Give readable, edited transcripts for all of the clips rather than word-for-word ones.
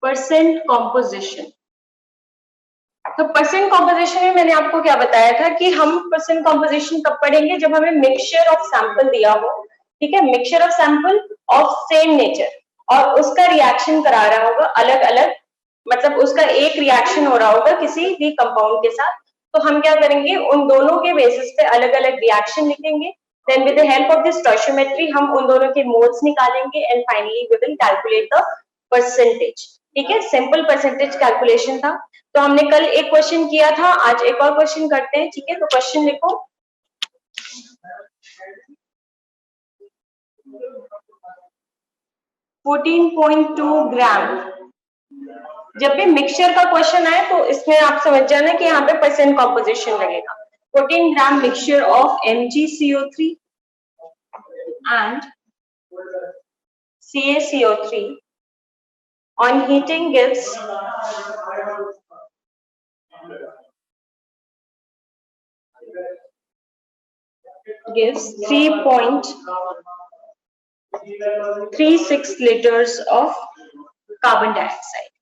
Percent composition. तो percent composition में मैंने आपको क्या बताया था कि हम परसेंट कॉम्पोजिशन कब पढ़ेंगे, जब हमें मिक्सचर ऑफ सैंपल दिया हो, ठीक है, mixture of sample of same nature और उसका रिएक्शन करा रहा होगा अलग अलग, मतलब उसका एक रिएक्शन हो रहा होगा किसी भी कंपाउंड के साथ, तो हम क्या करेंगे, उन दोनों के बेसिस पे अलग अलग रिएक्शन लिखेंगे, then with the help of this stoichiometry हम उन दोनों के मोल्स निकालेंगे and finally we will calculate the percentage. ठीक है, सिंपल परसेंटेज कैलकुलेशन था। तो हमने कल एक क्वेश्चन किया था, आज एक और क्वेश्चन करते हैं। ठीक है, तो क्वेश्चन लिखो। $14.2 ग्राम। जब भी मिक्सचर का क्वेश्चन आए तो इसमें आप समझ जाना कि यहाँ पे परसेंट कॉम्पोजिशन लगेगा। 14 gram mixture of MgCO3 and CaCO3 on heating gives gives 3.36 liters of carbon dioxide.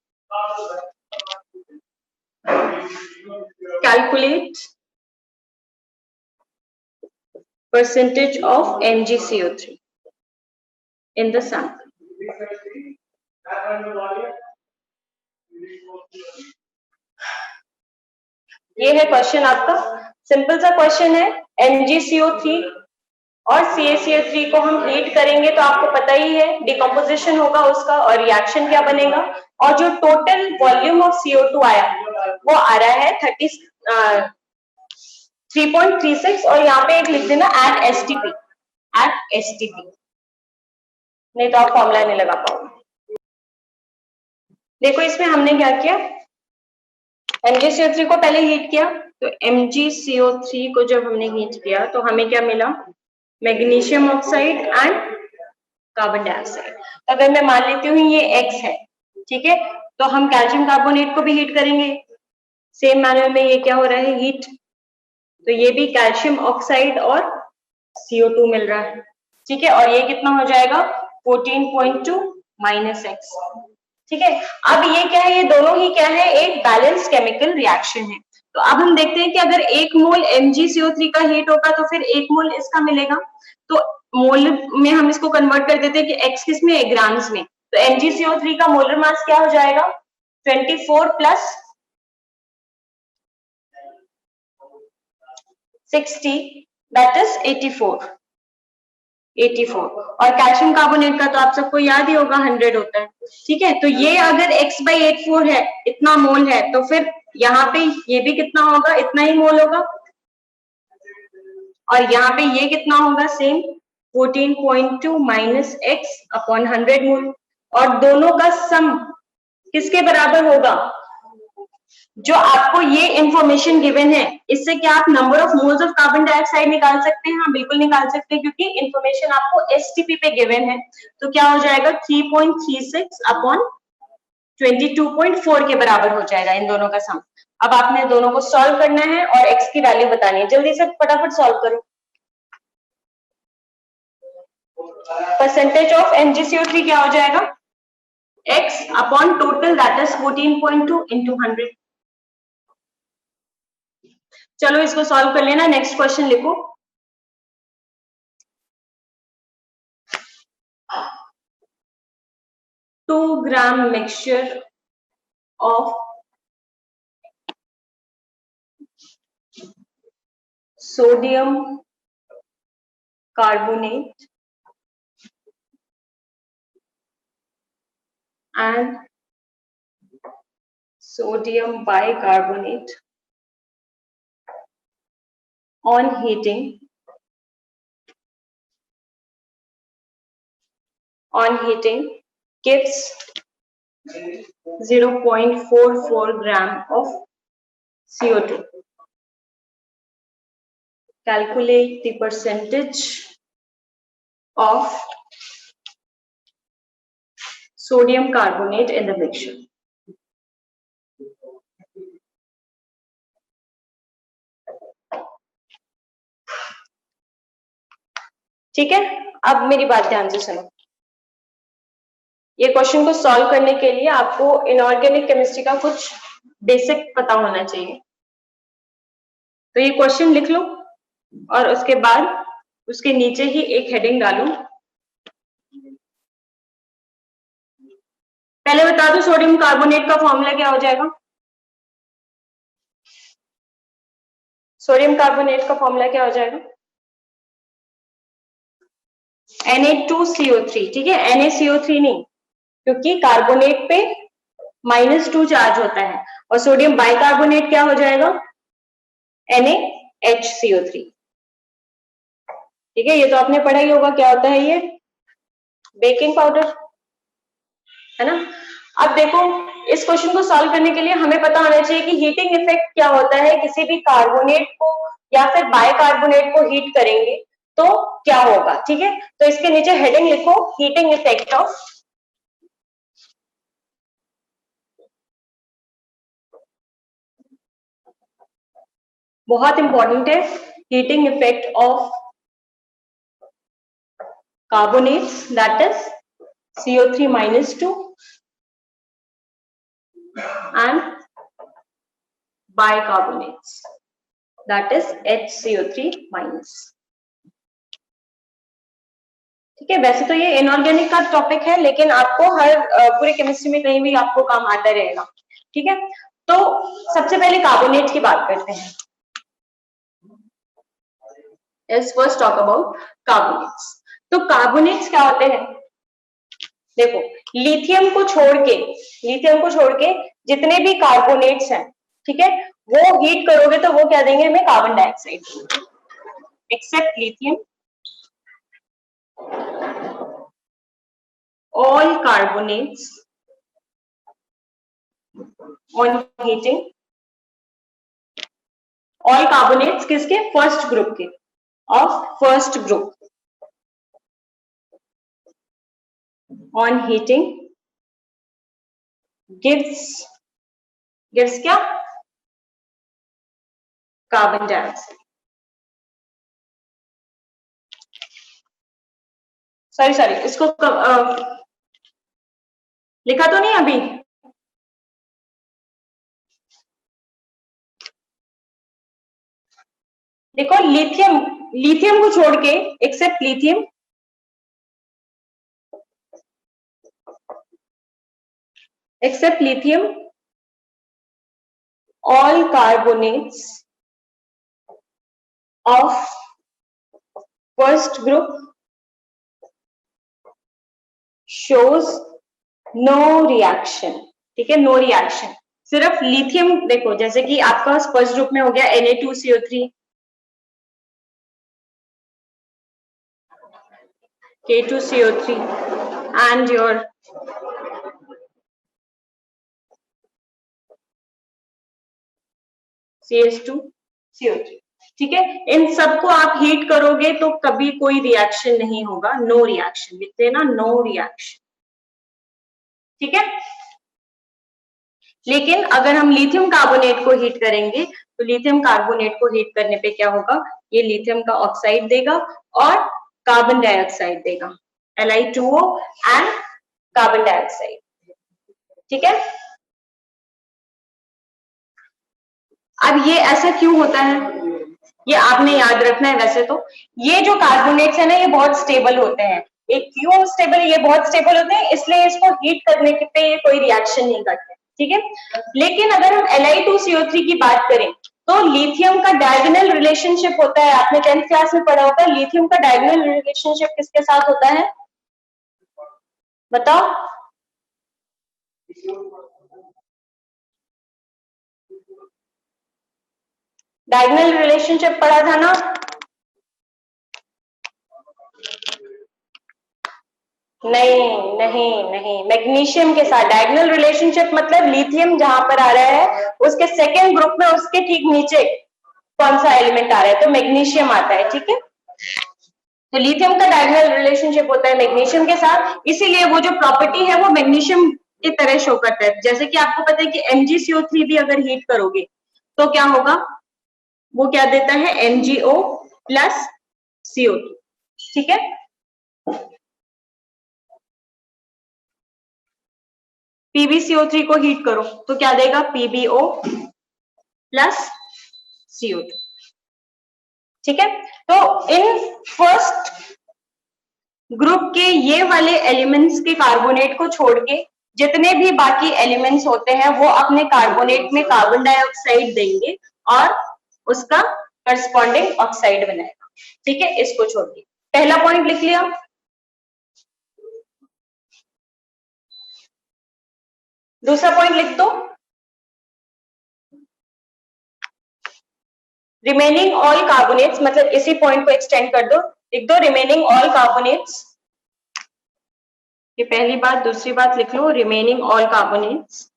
Calculate percentage of MgCO3 in the sample. ये है क्वेश्चन आपका, सिंपल सा क्वेश्चन है। MgCO3 और CaCO3 को हम हीट करेंगे तो आपको पता ही है डिकम्पोजिशन होगा उसका और रिएक्शन क्या बनेगा, और जो टोटल वॉल्यूम ऑफ CO2 आया वो आ रहा है 3.36 और यहाँ पे एक लिख देना एट STP, नहीं तो आप फॉर्मूला नहीं लगा पाओगे। देखो इसमें हमने क्या किया, MgCO3 को पहले हीट किया, तो MgCO3 को जब हमने हीट किया तो हमें क्या मिला, magnesium oxide and carbon dioxide. अगर मैं मान लेती हूँ ये X है, ठीक है, तो हम कैल्शियम कार्बोनेट को भी हीट करेंगे, सेम मैनर में ये क्या हो रहा है, हीट, तो ये भी कैल्शियम ऑक्साइड और CO2 मिल रहा है, ठीक है, और ये कितना हो जाएगा 14.2 - X, ठीक है। अब ये क्या है, ये दोनों ही क्या है, एक बैलेंस केमिकल रिएक्शन है। तो अब हम देखते हैं कि अगर 1 मोल MgCO3 का हीट होगा तो फिर 1 मोल इसका मिलेगा, तो मोल में हम इसको कन्वर्ट कर देते हैं कि x किस में है, ग्राम्स में, तो MgCO3 का मोलर मास क्या हो जाएगा 24 प्लस 60 दैट इज 84 और कैल्शियम कार्बोनेट का तो आप सबको याद ही होगा 100 होता है, ठीक है। तो ये अगर x/84 है, इतना मोल है, तो फिर यहाँ पे ये भी कितना होगा, इतना ही मोल होगा, और यहाँ पे ये कितना होगा, सेम 14.2 - X अपॉन 100 मोल, और दोनों का सम किसके बराबर होगा, जो आपको ये इंफॉर्मेशन गिवन है, इससे क्या आप number of moles of carbon dioxide निकाल सकते हैं? हाँ बिल्कुल निकाल सकते हैं, क्योंकि इंफॉर्मेशन आपको STP पे गिवन है। तो क्या हो जाएगा 3.36 अपॉन 22.4 के बराबर हो जाएगा इन दोनों का सम। अब आपने दोनों को सॉल्व करना है और x की वैल्यू बतानी है, जल्दी से फटाफट सॉल्व करो। परसेंटेज ऑफ MgCO3 क्या हो जाएगा, x upon total that is 14.2 into 100। चलो इसको सॉल्व कर लेना, नेक्स्ट क्वेश्चन लिखो। Two gram mixture of sodium carbonate and sodium bicarbonate on heating gives 0.44 gram of CO2. Calculate the percentage of sodium carbonate in the mixture. ठीक है, अब मेरी बात ध्यान से सुनो। ये क्वेश्चन को सॉल्व करने के लिए आपको इनऑर्गेनिक केमिस्ट्री का कुछ बेसिक पता होना चाहिए। तो ये क्वेश्चन लिख लो और उसके बाद उसके नीचे ही एक हेडिंग डालो। पहले बता दो सोडियम कार्बोनेट का फॉर्मूला क्या हो जाएगा। सोडियम कार्बोनेट का फॉर्मूला क्या हो जाएगा? Na2CO3, ठीक है, NaCO3 नहीं, क्योंकि कार्बोनेट पे -2 चार्ज होता है। और सोडियम बाइकार्बोनेट क्या हो जाएगा? NaHCO3, ठीक है। ये तो आपने पढ़ा ही होगा, क्या होता है ये? बेकिंग पाउडर, है ना। अब देखो, इस क्वेश्चन को सॉल्व करने के लिए हमें पता होना चाहिए कि हीटिंग इफेक्ट क्या होता है। किसी भी कार्बोनेट को या फिर बाइकार्बोनेट को हीट करेंगे तो क्या होगा, ठीक है। तो इसके नीचे हेडिंग लिखो, हीटिंग इफेक्ट ऑफ बहुत इंपॉर्टेंट है, heating effect of carbonates that is CO3-2 and bicarbonates that is HCO3-। ठीक है, वैसे तो ये इनऑर्गेनिक का टॉपिक है, लेकिन आपको हर पूरे केमिस्ट्री में कहीं भी आपको काम आता रहेगा, ठीक है। तो सबसे पहले कार्बोनेट की बात करते हैं। Let's first talk about carbonates. तो कार्बोनेट्स क्या होते हैं? देखो, लिथियम को छोड़ के जितने भी कार्बोनेट्स हैं, ठीक है, वो हीट करोगे तो वो क्या देंगे हमें? Carbon dioxide. Except lithium, all carbonates on heating, all carbonates किसके? फर्स्ट ग्रुप के, of first group, on heating gives क्या? Carbon dioxide. सॉरी, इसको लिखा तो नहीं अभी? देखो, लिथियम को छोड़ के, except lithium, all carbonates of first group shows no reaction, ठीक है, नो रिएक्शन। सिर्फ लिथियम, देखो जैसे कि आपका फर्स्ट ग्रुप में हो गया Na2CO3, K2CO3 and your CH2CO3, ठीक है। इन सबको आप हीट करोगे तो कभी कोई रिएक्शन नहीं होगा, नो रिएक्शन लिखते हैं ना, नो रिएक्शन, ठीक है। लेकिन अगर हम लिथियम कार्बोनेट को हीट करेंगे तो लिथियम कार्बोनेट को हीट करने पे क्या होगा? ये लिथियम का ऑक्साइड देगा और कार्बन डाइऑक्साइड देगा, Li2O एंड कार्बन डाइऑक्साइड, ठीक है। अब ये ऐसा क्यों होता है, ये आपने याद रखना है। वैसे तो ये जो कार्बोनेट्स है ना, ये बहुत स्टेबल होते हैं। एक क्यों स्टेबल? ये बहुत स्टेबल होते हैं, इसलिए इसको हीट करने पे ये कोई रिएक्शन नहीं करते, ठीक है। लेकिन अगर हम Li2CO3 की बात करें तो लिथियम का डायगोनल रिलेशनशिप होता है, आपने 10th क्लास में पढ़ा होगा। लिथियम का डायगोनल रिलेशनशिप किसके साथ होता है, बताओ? डायगोनल रिलेशनशिप पढ़ा था ना? नहीं, मैग्नीशियम के साथ डायगोनल रिलेशनशिप मतलब लिथियम जहां पर आ रहा है उसके सेकेंड ग्रुप में उसके ठीक नीचे कौन सा एलिमेंट आ रहा है? तो मैग्नीशियम आता है, ठीक है। तो लिथियम का डायगोनल रिलेशनशिप होता है मैग्नीशियम के साथ, इसीलिए वो जो प्रॉपर्टी है वो मैग्नीशियम की तरह शो करता है। जैसे कि आपको पता है कि MgCO3 भी अगर हीट करोगे तो क्या होगा? वो क्या देता है? MgO प्लस CO2, ठीक है। PbCO3 को हीट करो तो क्या देगा, PbO प्लस CO2। ठीक है, तो इन फर्स्ट ग्रुप के ये वाले एलिमेंट्स के कार्बोनेट को छोड़ के जितने भी बाकी एलिमेंट्स होते हैं वो अपने कार्बोनेट में कार्बन डाइऑक्साइड देंगे और उसका करस्पॉन्डिंग ऑक्साइड बनाएगा। ठीक है, इसको छोड़ के पहला पॉइंट लिख लिया। दूसरा पॉइंट लिख दो, रिमेनिंग ऑल कार्बोनेट्स, मतलब इसी पॉइंट को एक्सटेंड कर दो, लिख दो रिमेनिंग ऑल कार्बोनेट्स। ये पहली बात। दूसरी बात लिख लो, remaining all carbonates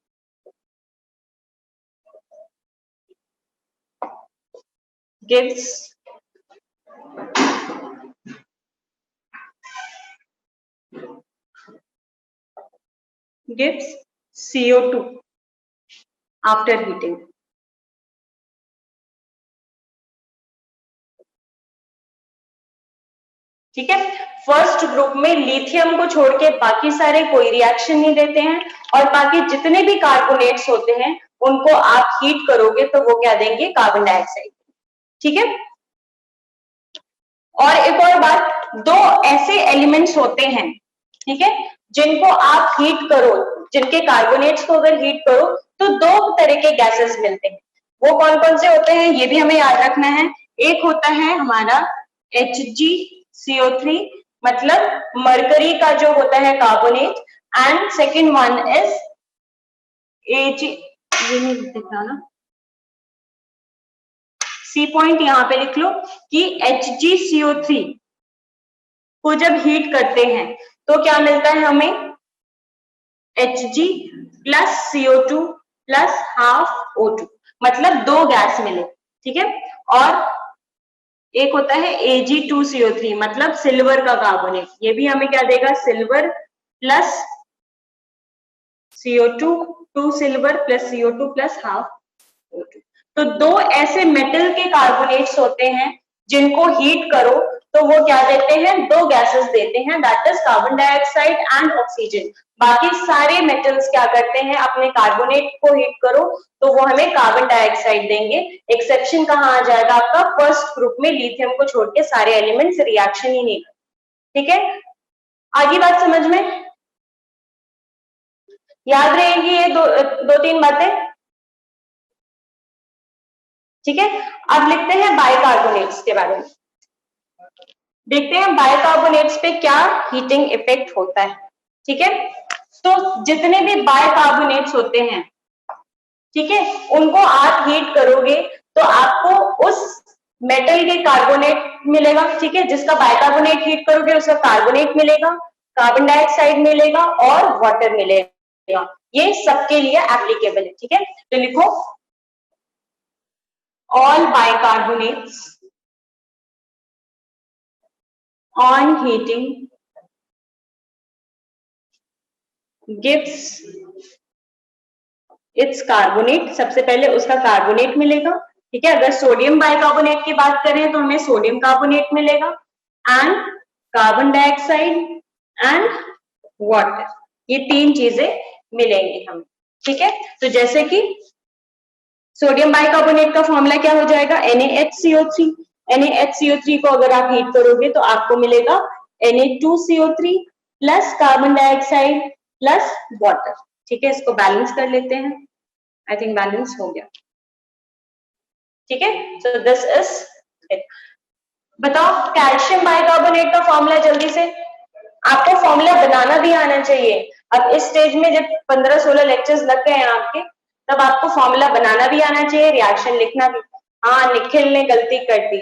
gives CO2 after heating। ठीक है, फर्स्ट ग्रुप में लिथियम को छोड़ के बाकी सारे कोई रिएक्शन नहीं देते हैं और बाकी जितने भी कार्बोनेट्स होते हैं उनको आप हीट करोगे तो वो क्या देंगे, कार्बन डाइऑक्साइड। ठीक है, और एक और बात, दो ऐसे एलिमेंट्स होते हैं, ठीक है, जिनको आप हीट करो, जिनके कार्बोनेट्स को अगर हीट करो तो दो तरह के गैसेस मिलते हैं। वो कौन कौन से होते हैं ये भी हमें याद रखना है। एक होता है हमारा HgCO3, मतलब मरकरी का जो होता है carbonate, and second one is Ag, ये नहीं दिखा ना, सी पॉइंट यहां पे लिख लो कि HgCO3 को जब हीट करते हैं तो क्या मिलता है हमें, Hg plus CO2 plus half O2, मतलब दो गैस मिले। ठीक है, और एक होता है Ag2CO3, मतलब सिल्वर का कार्बोनेट, ये भी हमें क्या देगा, silver plus CO2, 2 silver plus CO2 plus half O2। तो दो ऐसे मेटल के कार्बोनेट्स होते हैं जिनको हीट करो तो वो क्या देते हैं, दो गैसेस देते हैं, that is carbon dioxide and oxygen. बाकी सारे मेटल्स क्या करते हैं, अपने कार्बोनेट को हीट करो तो वो हमें कार्बन डाइऑक्साइड देंगे। एक्सेप्शन कहाँ आ जाएगा आपका, फर्स्ट ग्रुप में लिथियम को छोड़ के सारे एलिमेंट्स रिएक्शन ही नहीं करते। ठीक है, आगे बात समझ में याद रहेगी ये दो तीन बातें। ठीक है, अब लिखते हैं बाइकार्बोनेट्स के बारे में, देखते हैं बाइकार्बोनेट्स पे क्या हीटिंग इफेक्ट होता है। ठीक है, तो जितने भी बाइकार्बोनेट्स होते हैं, ठीक है, उनको आप हीट करोगे तो आपको उस मेटल के कार्बोनेट मिलेगा। ठीक है, जिसका बाइकार्बोनेट हीट करोगे उसका कार्बोनेट मिलेगा, कार्बन डाइऑक्साइड मिलेगा और वाटर मिलेगा। ये सबके लिए एप्लीकेबल है। ठीक है, तो लिखो all bicarbonates on heating gives its carbonate, सबसे पहले उसका कार्बोनेट मिलेगा। ठीक है, अगर सोडियम बाइकार्बोनेट की बात करें तो हमें सोडियम कार्बोनेट मिलेगा and carbon dioxide and water, ये तीन चीजें मिलेंगी हमें। ठीक है, तो जैसे कि सोडियम बाइकार्बोनेट का फॉर्मूला क्या हो जाएगा, NaHCO3। NaHCO3 को अगर आप हीट करोगे तो आपको मिलेगा Na2CO3 plus carbon dioxide plus water. ठीक है, इसको बैलेंस कर लेते हैं, आई थिंक बैलेंस हो गया। ठीक है, सो दिस इज इट। बताओ कैल्शियम बाइकार्बोनेट का फॉर्मूला जल्दी से, आपको फॉर्मूला बनाना भी आना चाहिए। अब इस स्टेज में जब 15-16 लेक्चर्स लग गए हैं आपके, तब आपको फॉर्मूला बनाना भी आना चाहिए, रिएक्शन लिखना भी। हाँ, निखिल ने गलती कर दी।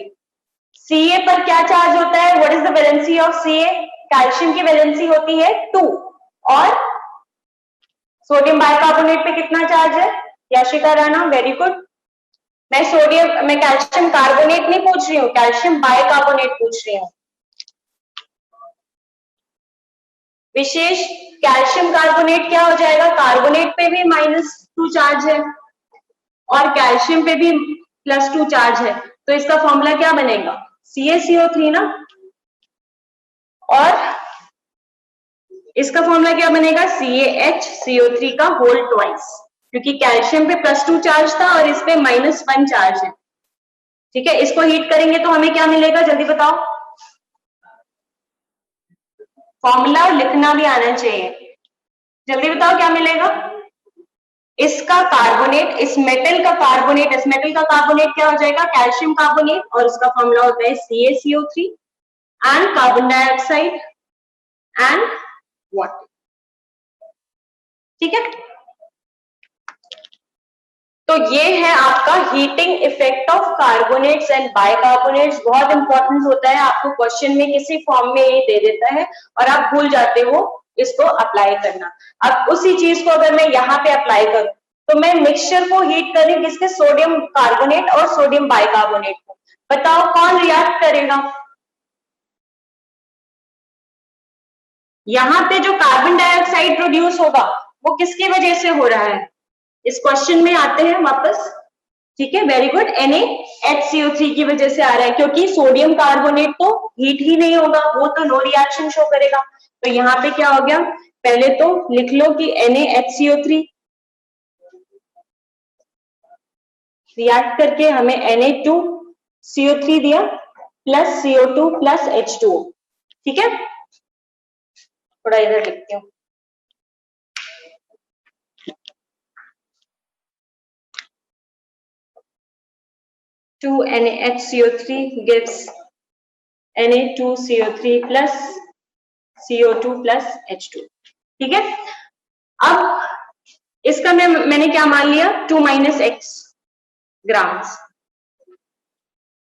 Ca पर क्या चार्ज होता है, what is the valency of Ca? Calcium की वैलेंसी होती है 2, और सोडियम बाइकार्बोनेट पे कितना चार्ज है, याशिका राणा, वेरी गुड। मैं कैल्शियम कार्बोनेट नहीं पूछ रही हूँ, कैल्शियम बाइकार्बोनेट पूछ रही हूँ। विशेष, कैल्शियम कार्बोनेट क्या हो जाएगा, कार्बोनेट पे भी -2 चार्ज है और कैल्शियम पे भी +2 चार्ज है, तो इसका फॉर्मूला क्या बनेगा, CaCO3 ना। और इसका फॉर्मूला क्या बनेगा, CaHCO3 का होल ट्वाइस, क्योंकि कैल्शियम पे +2 चार्ज था और इस पे -1 चार्ज है। ठीक है, इसको हीट करेंगे तो हमें क्या मिलेगा, जल्दी बताओ, फॉर्मूला लिखना भी आना चाहिए, जल्दी बताओ क्या मिलेगा। इसका कार्बोनेट, इस मेटल का कार्बोनेट, इस मेटल का कार्बोनेट क्या हो जाएगा, कैल्शियम कार्बोनेट, और उसका फॉर्मूला होता है CaCO3 and carbon dioxide and water. ठीक है, तो ये है आपका heating effect of carbonates and bicarbonates. बहुत इंपॉर्टेंट होता है, आपको क्वेश्चन में किसी फॉर्म में ये दे देता है और आप भूल जाते हो इसको अप्लाई करना। अब उसी चीज को अगर मैं यहाँ पे अप्लाई करूं तो मैं मिक्सचर को हीट कर रही हूँ किसके, सोडियम कार्बोनेट और सोडियम बाइकार्बोनेट को। बताओ कौन रिएक्ट करेगा। यहाँ पे जो कार्बन डाइऑक्साइड प्रोड्यूस होगा वो किसकी वजह से हो रहा है, इस क्वेश्चन में आते हैं वापस। ठीक है, वेरी गुड, NaHCO3 की वजह से आ रहा है, क्योंकि सोडियम कार्बोनेट तो हीट ही नहीं होगा, वो तो नो रिएक्शन शो करेगा। तो यहाँ पे क्या हो गया, पहले तो लिख लो कि NaHCO3 रिएक्ट करके हमें Na2CO3 दिया प्लस CO2 प्लस H2O। ठीक है, थोड़ा इधर लिखती हूँ, to NaHCO3 gives Na2CO3 plus CO2 plus H2। ठीक है, अब इसका मैंने क्या मान लिया, 2 - x ग्राम्स।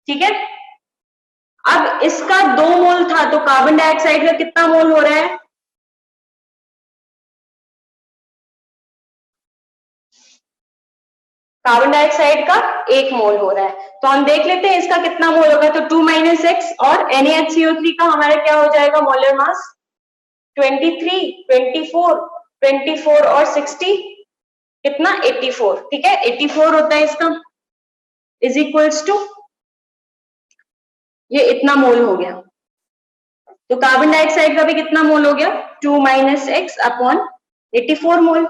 ठीक है, अब इसका 2 मोल था तो कार्बन डाइऑक्साइड का कितना मोल हो रहा है, कार्बन डाइऑक्साइड का 1 मोल हो रहा है। तो हम देख लेते हैं इसका कितना मोल होगा। तो 2 - x और NaHCO3 का हमारा क्या हो जाएगा, मोलर मास 23, 24, 24 और 60 कितना, 84। ठीक है, 84 होता है इसका, इज इक्वल्स टू, ये इतना मोल हो गया। तो कार्बन डाइऑक्साइड का भी कितना मोल हो गया, 2 - x अपॉन 84 मोल,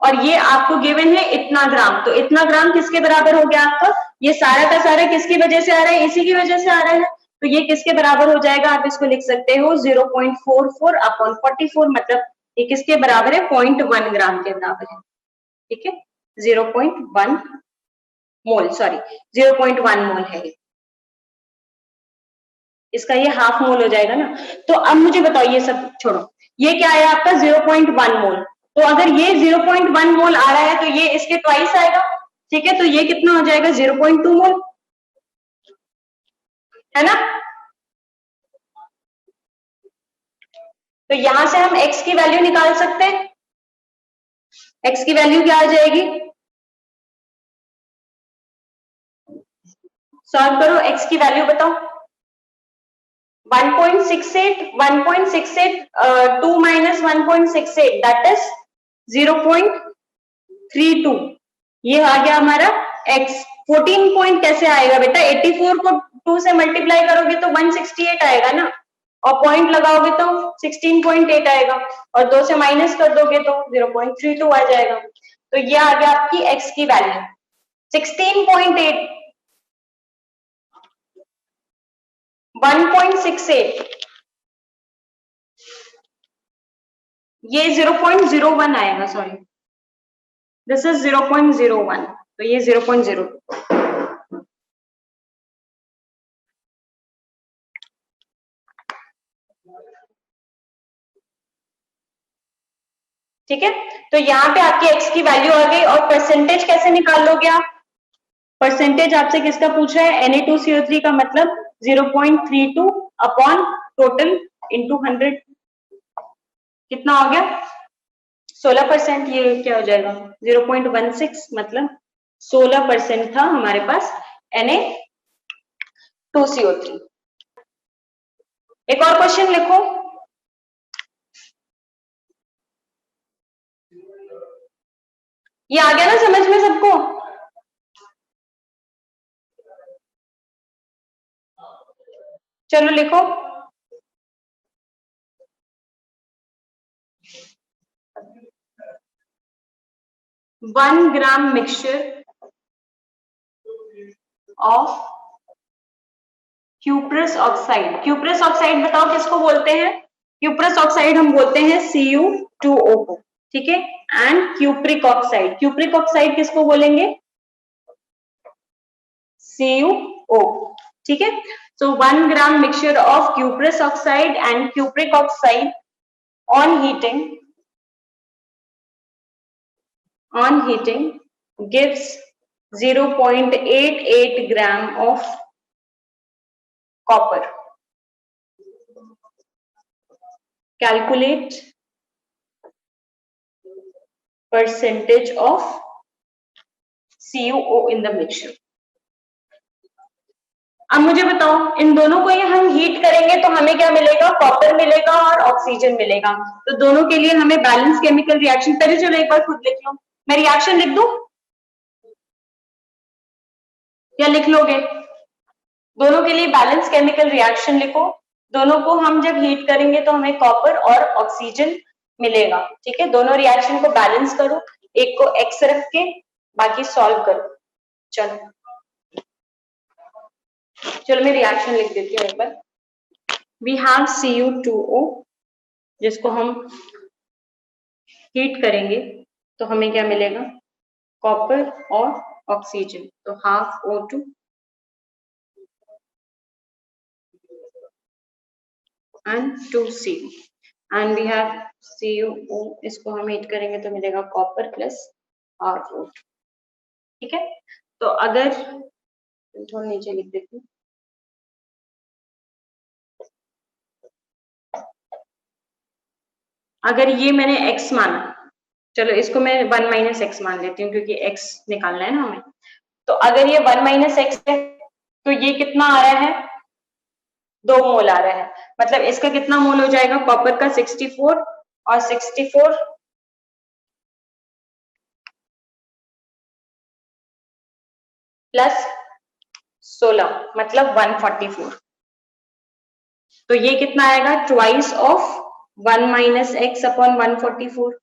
और ये आपको गिवन है इतना ग्राम। तो इतना ग्राम किसके बराबर हो गया आपका, ये सारा का सारा किसकी वजह से आ रहा है, इसी की वजह से आ रहा है। तो ये किसके बराबर हो जाएगा, आप इसको लिख सकते हो 0.44 अपॉन 44, मतलब ये किसके बराबर है, 0.1 ग्राम के बराबर है। ठीक है, 0.1 मोल, सॉरी 0.1 मोल है, इसका ये हाफ मोल हो जाएगा ना। तो अब मुझे बताओ, ये सब छोड़ो, ये क्या है आपका 0.1 मोल। तो अगर ये 0.1 मोल आ रहा है तो ये इसके ट्वाइस आएगा। ठीक है, तो ये कितना हो जाएगा, 0.2 मोल, है ना। तो यहां से हम x की वैल्यू निकाल सकते हैं। x की वैल्यू क्या आ जाएगी, सॉल्व करो, x की वैल्यू बताओ। 1.68, 1.68, 2 - 1.68 दैट इज 0.32। ये आ गया हमारा x। 14 पॉइंट कैसे आएगा बेटा, 84 को 2 से मल्टीप्लाई करोगे तो 168 आएगा ना, और पॉइंट लगाओगे तो 16.8 आएगा, और 2 से माइनस कर दोगे तो 0.32 आ जाएगा। तो ये आ गया आपकी x की वैल्यू 16.8, 1.68, ये 0.01 आएगा, सॉरी दिस इज 0.01, तो ये 0.02। ठीक है, तो यहाँ पे आपकी x की वैल्यू आ गई। और परसेंटेज कैसे निकाल लोगे आप, परसेंटेज आपसे किसका पूछ रहा है, Na2CO3 का, मतलब 0.32 अपॉन टोटल इंटू 100, कितना हो गया 16%। ये क्या हो जाएगा 0.16, मतलब 16% था हमारे पास Na2CO3। एक और क्वेश्चन लिखो, ये आ गया ना समझ में सबको। चलो लिखो, 1 gram mixture of cuprous oxide. Cuprous oxide बताओ किसको बोलते हैं? क्यूप्रस ऑक्साइड हम बोलते हैं Cu2O को, ठीक है। And cupric oxide, cupric oxide किसको बोलेंगे? CuO, ठीक है। So 1 gram mixture of cuprous oxide and cupric oxide on heating gives 0.88 gram of copper. Calculate percentage of CuO in the mixture. अब मुझे बताओ, इन दोनों को ये हम हीट करेंगे तो हमें क्या मिलेगा? कॉपर मिलेगा और ऑक्सीजन मिलेगा। तो दोनों के लिए हमें बैलेंस केमिकल रिएक्शन, पहले चलो एक बार खुद लिख लो। मैं रिएक्शन लिख दूं या लिख लोगे? दोनों के लिए बैलेंस केमिकल रिएक्शन लिखो। दोनों को हम जब हीट करेंगे तो हमें कॉपर और ऑक्सीजन मिलेगा, ठीक है। दोनों रिएक्शन को बैलेंस करो, एक को एक्स रख के बाकी सॉल्व करो। चलो चलो मैं रिएक्शन लिख देती हूँ एक बार। वी हैव Cu2O, जिसको हम हीट करेंगे तो हमें क्या मिलेगा? कॉपर और ऑक्सीजन, तो half O2 and 2Cu, and we have CuO, इसको हम हीट करेंगे तो मिलेगा कॉपर प्लस हाफ O2, ठीक है। तो अगर थोड़ा नीचे लिख देती हूँ, अगर ये मैंने x माना, चलो इसको मैं 1 माइनस एक्स मान लेती हूँ क्योंकि x निकालना है ना हमें। तो अगर ये 1 माइनस एक्स है तो ये कितना आ रहा है? 2 मोल आ रहा है। मतलब इसका कितना मोल हो जाएगा? कॉपर का 64 और 64 प्लस 16 मतलब 144। तो ये कितना आएगा? Twice of 1 minus x upon 144,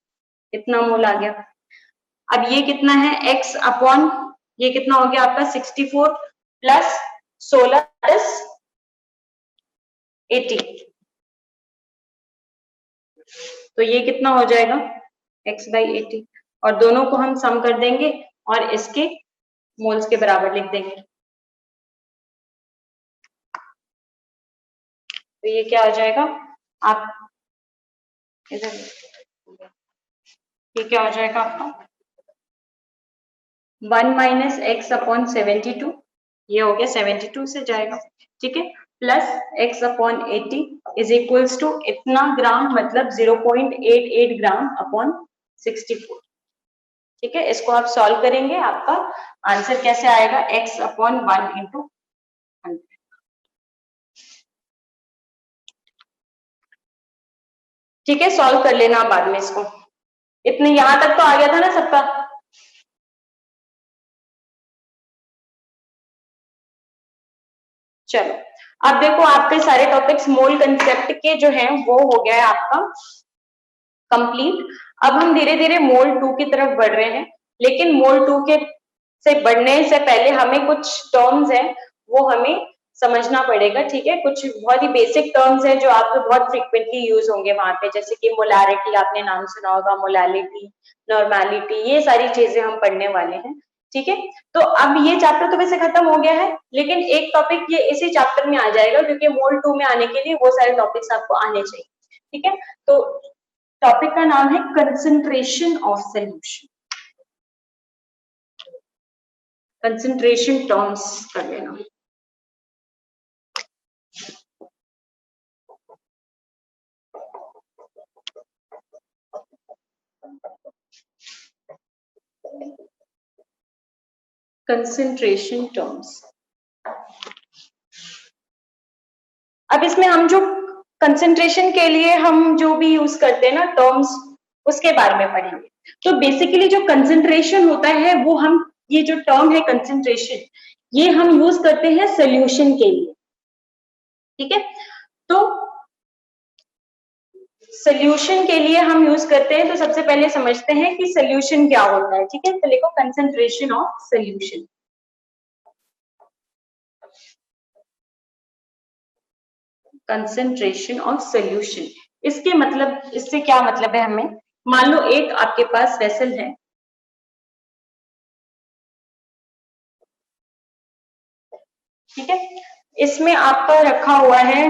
इतना मोल आ गया। अब ये कितना है? x अपॉन ये कितना हो गया आपका? 64 प्लस 16 प्लस 80, तो ये कितना हो जाएगा? x बाई 80, और दोनों को हम सम कर देंगे और इसके मोल्स के बराबर लिख देंगे। तो ये क्या हो जाएगा? आप इधर, ये क्या हो जाएगा आपका? 1 माइनस एक्स अपॉन 72, ये हो गया 72 से जाएगा, ठीक है। Plus x upon 80 is equals to इतना ग्राम, मतलब 0.88 ग्राम अपॉन 64, ठीक है। इसको आप सॉल्व करेंगे, आपका आंसर कैसे आएगा? x अपॉन 1 इंटू 100, ठीक है। सॉल्व कर लेना बाद में इसको। इतने यहां तक तो आ गया था ना सबका? चलो अब देखो, आपके सारे टॉपिक्स मोल कंसेप्ट के जो हैं वो हो गया है आपका कंप्लीट। अब हम धीरे धीरे मोल 2 की तरफ बढ़ रहे हैं, लेकिन मोल 2 के से बढ़ने से पहले हमें कुछ टर्म्स हैं वो हमें समझना पड़ेगा, ठीक है। कुछ बहुत ही बेसिक टर्म्स हैं जो आपको बहुत फ्रिक्वेंटली यूज होंगे वहां पे, जैसे कि मोलारिटी, आपने नाम सुना होगा, मोलालिटी, नॉर्मेलिटी, ये सारी चीजें हम पढ़ने वाले हैं, ठीक है। तो अब ये चैप्टर तो वैसे खत्म हो गया है, लेकिन एक टॉपिक ये इसी चैप्टर में आ जाएगा क्योंकि मोल 2 में आने के लिए वो सारे टॉपिक्स आपको आने चाहिए, ठीक है। तो टॉपिक का नाम है concentration of solution. Concentration terms कर लेना। कंसंट्रेशन टर्म्स, अब इसमें हम जो कंसंट्रेशन के लिए हम जो भी यूज करते हैं ना टर्म्स, उसके बारे में पढ़ेंगे। तो बेसिकली जो कंसंट्रेशन होता है वो हम, ये जो टर्म है कंसंट्रेशन, ये हम यूज करते हैं सोल्यूशन के लिए, ठीक है। तो सोल्यूशन के लिए हम यूज करते हैं, तो सबसे पहले समझते हैं कि सोल्यूशन क्या होता है। ठीक है, तो लिखो concentration of solution. Concentration of solution, इसके मतलब, इससे क्या मतलब है हमें। मान लो एक आपके पास वेसल है, ठीक है, इसमें आपका रखा हुआ है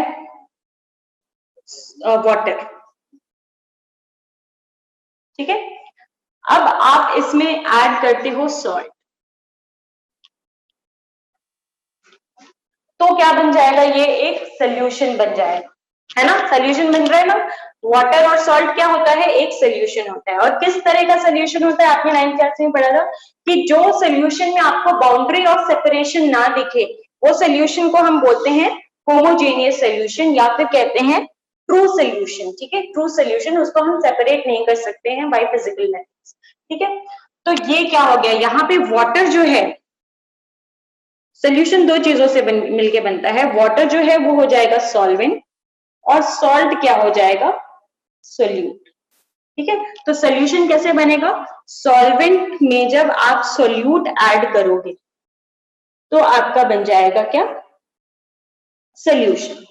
वाटर, ठीक है। अब आप इसमें ऐड करते हो सॉल्ट, तो क्या बन जाएगा, ये एक सोल्यूशन बन जाएगा, है ना। सोल्यूशन बन रहा है ना। वाटर और सॉल्ट क्या होता है, एक सोल्यूशन होता है। और किस तरह का सोल्यूशन होता है, आपने 9th क्लास में पढ़ा था कि जो सोल्यूशन में आपको बाउंड्री ऑफ सेपरेशन ना दिखे, वो सोल्यूशन को हम बोलते हैं होमोजेनियस सोल्यूशन, या फिर कहते हैं ट्रू सोल्यूशन। ठीक है, ट्रू सोल्यूशन, उसको हम सेपरेट नहीं कर सकते हैं बाय फिजिकल मेथड्स। ठीक है, तो ये क्या हो गया, यहाँ पे वाटर जो है, सोल्यूशन दो चीजों से मिलके बनता है। वाटर जो है वो हो जाएगा सॉल्वेंट, और सॉल्ट क्या हो जाएगा, सोल्यूट। ठीक है, तो सोल्यूशन कैसे बनेगा, सॉल्वेंट में जब आप सोल्यूट ऐड करोगे तो आपका बन जाएगा क्या, सोल्यूशन।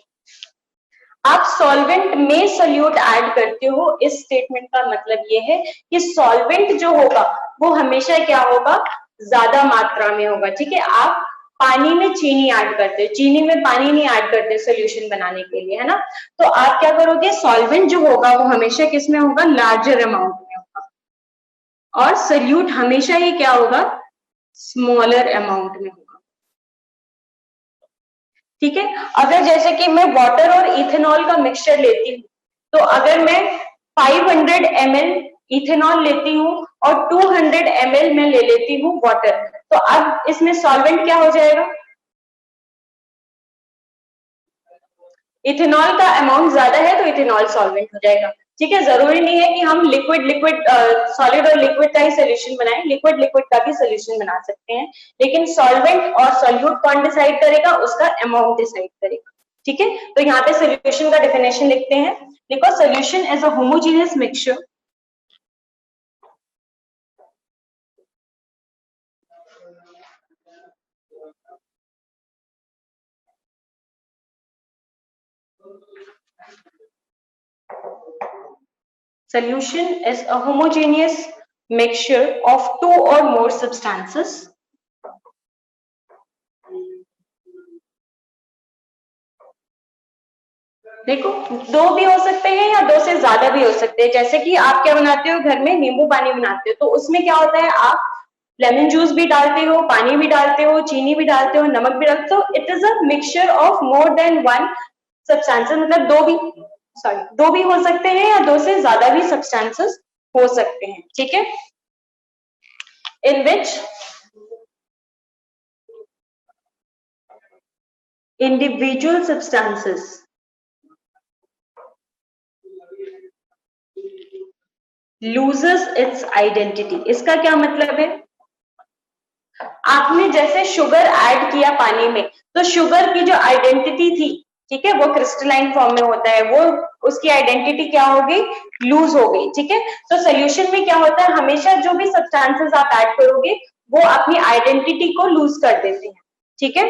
आप सॉल्वेंट में सोल्यूट ऐड करते हो, इस स्टेटमेंट का मतलब ये है कि सॉल्वेंट जो होगा वो हमेशा क्या होगा, ज्यादा मात्रा में होगा। ठीक है, आप पानी में चीनी ऐड करते हो, चीनी में पानी नहीं ऐड करते सोल्यूशन बनाने के लिए, है ना। तो आप क्या करोगे, सॉल्वेंट जो होगा वो हमेशा किस में होगा, लार्जर अमाउंट में होगा, और सोल्यूट हमेशा ही क्या होगा, स्मॉलर अमाउंट में होगा। ठीक है, अगर जैसे कि मैं वाटर और इथेनॉल का मिक्सचर लेती हूँ, तो अगर मैं 500 ml इथेनॉल लेती हूँ और 200 ml में ले लेती हूँ वाटर, तो अब इसमें सॉल्वेंट क्या हो जाएगा, इथेनॉल का अमाउंट ज्यादा है तो इथेनॉल सॉल्वेंट हो जाएगा। ठीक है, जरूरी नहीं है कि हम लिक्विड लिक्विड सॉलिड और लिक्विड का ही सोल्यूशन बनाएं, लिक्विड लिक्विड का भी सोल्यूशन बना सकते हैं, लेकिन सॉल्वेंट और सोल्यूट कौन डिसाइड करेगा, उसका अमाउंट डिसाइड करेगा। ठीक है, तो यहाँ पे सोल्यूशन का डेफिनेशन लिखते हैं। देखो, solution as a homogeneous mixture, solution is a homogeneous mixture of two or more substances देखो, दो भी हो सकते हैं या दो से ज्यादा भी हो सकते हैं। जैसे कि आप क्या बनाते हो घर में, नींबू पानी बनाते हो, तो उसमें क्या होता है, आप लेमन जूस भी डालते हो, पानी भी डालते हो, चीनी भी डालते हो, नमक भी डालते हो। It is a mixture of more than one substances, मतलब दो भी, सॉरी, दो भी हो सकते हैं या दो से ज्यादा भी सब्सटेंसेस हो सकते हैं। ठीक है, इन विच individual substances loses its identity। इसका क्या मतलब है, आपने जैसे शुगर ऐड किया पानी में, तो शुगर की जो आइडेंटिटी थी, ठीक है, वो क्रिस्टलाइन फॉर्म में होता है, वो उसकी आइडेंटिटी क्या हो गई, लूज हो गई। ठीक है, तो सोल्यूशन में क्या होता है, हमेशा जो भी सब्सटेंसेस आप ऐड करोगे वो अपनी आइडेंटिटी को लूज कर देते हैं। ठीक है,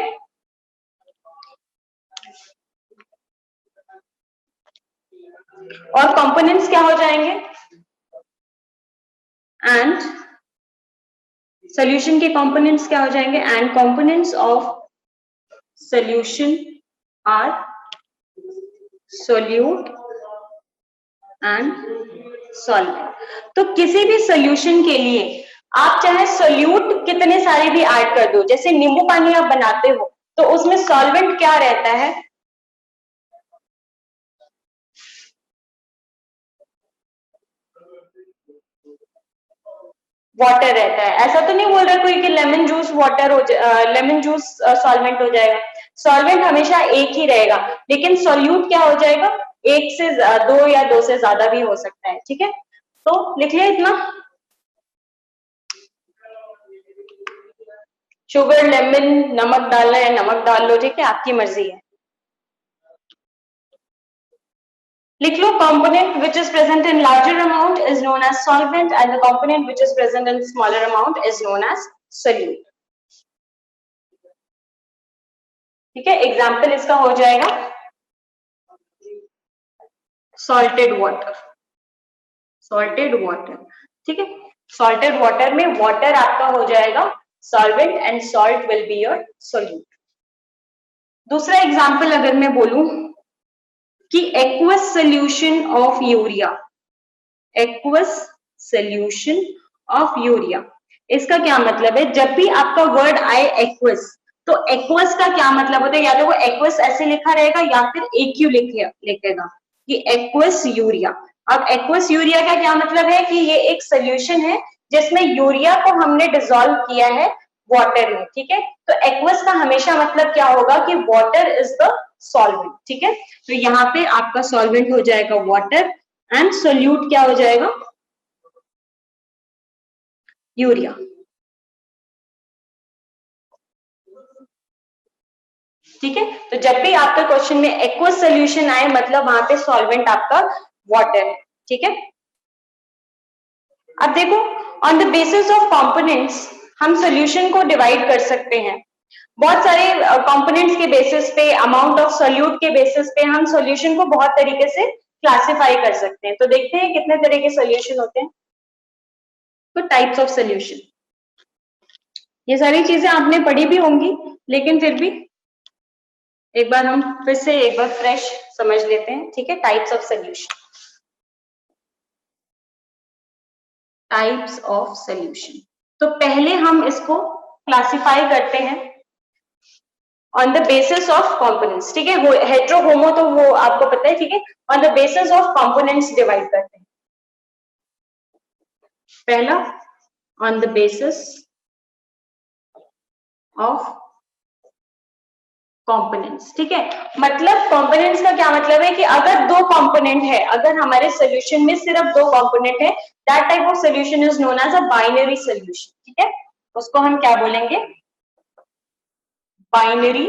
और कंपोनेंट्स क्या हो जाएंगे, एंड सोल्यूशन के कंपोनेंट्स क्या हो जाएंगे, and components of solution are solute and solvent. तो किसी भी सोल्यूशन के लिए आप चाहे सोल्यूट कितने सारे भी ऐड कर दो, जैसे नींबू पानी आप बनाते हो तो उसमें सॉल्वेंट क्या रहता है, वाटर रहता है। ऐसा तो नहीं बोल रहा कोई कि लेमन जूस वाटर हो, लेमन जूस सॉल्वेंट हो जाएगा। सॉल्वेंट हमेशा एक ही रहेगा, लेकिन सोल्यूट क्या हो जाएगा, एक से दो या दो से ज्यादा भी हो सकता है। ठीक है, तो लिख लिया इतना, शुगर, लेमन, नमक डालना है नमक डाल लो, ठीक है, आपकी मर्जी है। लिख लो, component which is present in larger amount is known as solvent and the component which is present in smaller amount is known as solute. ठीक है, एग्जाम्पल इसका हो जाएगा सॉल्टेड वाटर, सॉल्टेड वाटर, ठीक है, सॉल्टेड वाटर में water आपका हो जाएगा solvent and salt will be your solute. दूसरा एग्जाम्पल अगर मैं बोलूं कि aqueous solution of urea, aqueous solution of urea, इसका क्या मतलब है? जब भी आपका वर्ड आए एक्वस, तो एक्वस का क्या मतलब होता है? या तो वो एक्वस ऐसे लिखा रहेगा या फिर एक्यू लिखेगा कि एक्वस यूरिया। अब एक्वस यूरिया का क्या मतलब है कि ये एक सोल्यूशन है जिसमें यूरिया को हमने डिसॉल्व किया है वाटर में, ठीक है। तो एक्वस का हमेशा मतलब क्या होगा कि वाटर इज द सॉल्वेंट, ठीक है। तो यहाँ पे आपका सॉल्वेंट हो जाएगा वाटर एंड सोल्यूट क्या हो जाएगा? यूरिया। ठीक है, तो जब भी आपके क्वेश्चन में एक्वस सोल्यूशन आए मतलब वहां पे सॉल्वेंट आपका वाटर है, ठीक है। अब देखो, on the basis of components हम सोल्यूशन को डिवाइड कर सकते हैं। बहुत सारे कंपोनेंट्स के बेसिस पे, अमाउंट ऑफ सोल्यूट के बेसिस पे हम सोल्यूशन को बहुत तरीके से क्लासिफाई कर सकते हैं। तो देखते हैं कितने तरह के सोल्यूशन होते हैं। तो टाइप्स ऑफ सोल्यूशन, ये सारी चीजें आपने पढ़ी भी होंगी, लेकिन फिर भी एक बार हम फिर से एक बार फ्रेश समझ लेते हैं, ठीक है। Types of solution, types of solution, तो पहले हम इसको क्लासिफाई करते हैं on the basis of components, ठीक है। हेट्रो होमो तो वो आपको पता है, ठीक है। On the basis of components divide करते हैं। पहला on the basis of components, ठीक है। मतलब कंपोनेंट्स का क्या मतलब है कि अगर दो कंपोनेंट है, अगर हमारे सोल्यूशन में सिर्फ दो कंपोनेंट है, that type of solution is known as a binary solution, ठीक है। उसको हम क्या बोलेंगे? Binary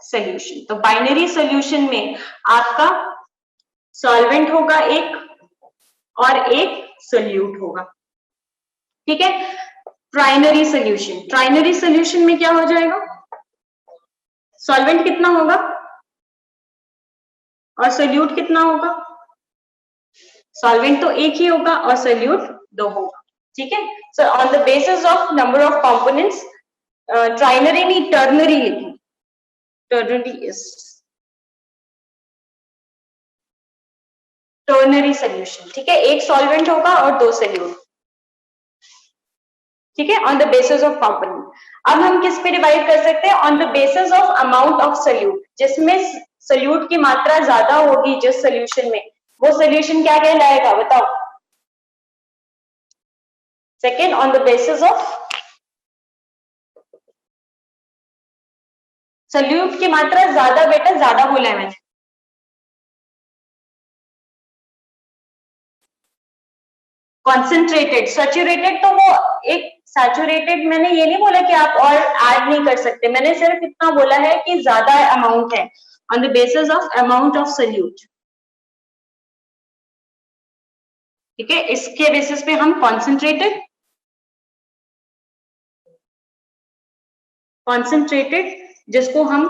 solution. तो बाइनरी सोल्यूशन में आपका सॉल्वेंट होगा एक और एक सोल्यूट होगा, ठीक है। ट्राइनरी सोल्यूशन, ट्राइनरी सोल्यूशन में क्या हो जाएगा? सॉल्वेंट कितना होगा और सोल्यूट कितना होगा? सॉल्वेंट तो एक ही होगा और सोल्यूट दो होगा, ठीक है। So on the basis of number of components, trinary नहीं टर्नरी लिखी, टर्नरी इज टर्नरी सोल्यूशन, ठीक है। एक सॉल्वेंट होगा और दो सोल्यूट, ठीक है, on the basis of component. अब हम किस पे डिवाइड कर सकते हैं? On the basis of amount of solute, जिसमें सोल्यूट की मात्रा ज्यादा होगी जिस सोल्यूशन में, वो सोल्यूशन क्या कहलाएगा बताओ? Second, on the basis of solute की मात्रा ज्यादा, बेटा ज्यादा बोला है मैंने, कॉन्सेंट्रेटेड। सैचुरेटेड तो वो एक सैचुरेटेड, मैंने ये नहीं बोला कि आप और ऐड नहीं कर सकते, मैंने सिर्फ इतना बोला है कि ज्यादा अमाउंट है, on the basis of amount of solute, ठीक है। इसके बेसिस पे हम कॉन्सेंट्रेटेड, कॉन्सेंट्रेटेड जिसको हम